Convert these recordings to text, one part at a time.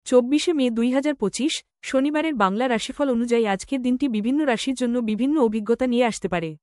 24 মে 2025 শনিবারের বাংলা রাশিফল অনুযায়ী আজকের দিনটি বিভিন্ন রাশির জন্য বিভিন্ন অভিজ্ঞতা নিয়ে আসতে পারে।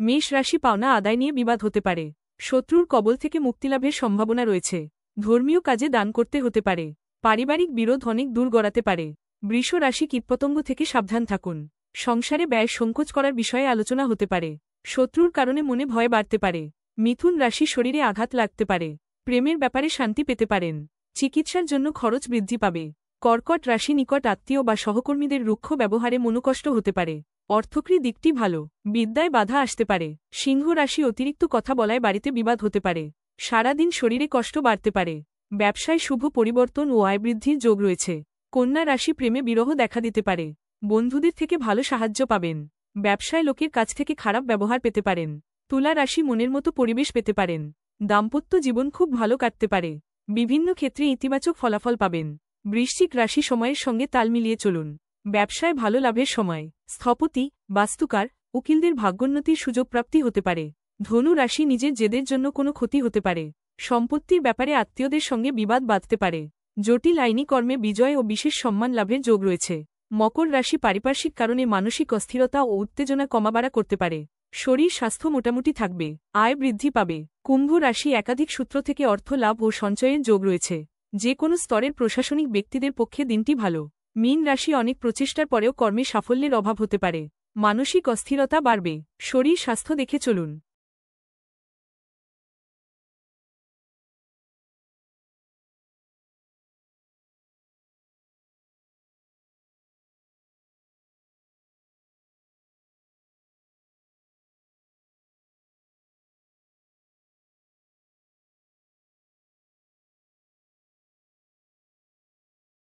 মেষ রাশি পাওনা আদায় নিয়ে বিবাদ হতে পারে। শত্রুর কবল থেকে মুক্তিলাভের সম্ভাবনা রয়েছে। ধর্মীয় কাজে দান করতে হতে পারে। পারিবারিক বিরোধ অনেক দূর গড়াতে পারে। বৃষ রাশি কীটপতঙ্গ থেকে সাবধান থাকুন। সংসারে ব্যয় সংকোচ করার বিষয়ে আলোচনা হতে পারে। শত্রুর কারণে মনে ভয় বাড়তে পারে। মিথুন রাশি শরীরে আঘাত লাগতে পারে। প্রেমের ব্যাপারে শান্তি পেতে পারেন। চিকিৎসার জন্য খরচ বৃদ্ধি পাবে। কর্কট রাশি নিকট আত্মীয় বা সহকর্মীদের রুক্ষ ব্যবহারে মনোকষ্ট হতে পারে। অর্থকরী দিকটি ভালো। বিদ্যায় বাধা আসতে পারে। সিংহ রাশি অতিরিক্ত কথা বলায় বাড়িতে বিবাদ হতে পারে। সারাদিন শরীরে কষ্ট বাড়তে পারে। ব্যবসায় শুভ পরিবর্তন ও আয় বৃদ্ধির যোগ রয়েছে। কন্যা রাশি প্রেমে বিরহ দেখা দিতে পারে। বন্ধুদের থেকে ভালো সাহায্য পাবেন। ব্যবসায় লোকের কাছ থেকে খারাপ ব্যবহার পেতে পারেন। তুলা রাশি মনের মতো পরিবেশ পেতে পারেন। দাম্পত্য জীবন খুব ভালো কাটতে পারে। বিভিন্ন ক্ষেত্রে ইতিবাচক ফলাফল পাবেন। বৃশ্চিক রাশি সময়ের সঙ্গে তাল মিলিয়ে চলুন। ব্যবসায় ভালো লাভের সময়। স্থপতি, বাস্তুকার, উকিলদের ভাগ্যোন্নতির সুযোগ প্রাপ্তি হতে পারে। ধনু রাশি নিজের জেদের জন্য কোনো ক্ষতি হতে পারে। সম্পত্তির ব্যাপারে আত্মীয়দের সঙ্গে বিবাদ বাঁধতে পারে। জটিল আইনি কর্মে বিজয় ও বিশেষ সম্মান লাভের যোগ রয়েছে। মকর রাশি পারিপার্শ্বিক কারণে মানসিক অস্থিরতা ও উত্তেজনা কমাবাড়া করতে পারে। শরীর স্বাস্থ্য মোটামুটি থাকবে। আয় বৃদ্ধি পাবে। কুম্ভ রাশি একাধিক সূত্র থেকে অর্থ লাভ ও সঞ্চয়ের যোগ রয়েছে। যে কোনো স্তরের প্রশাসনিক ব্যক্তিদের পক্ষে দিনটি ভালো। মীন রাশি অনেক প্রচেষ্টার পরেও কর্মে সাফল্যের অভাব হতে পারে। মানসিক অস্থিরতা বাড়বে। শরীর স্বাস্থ্য দেখে চলুন।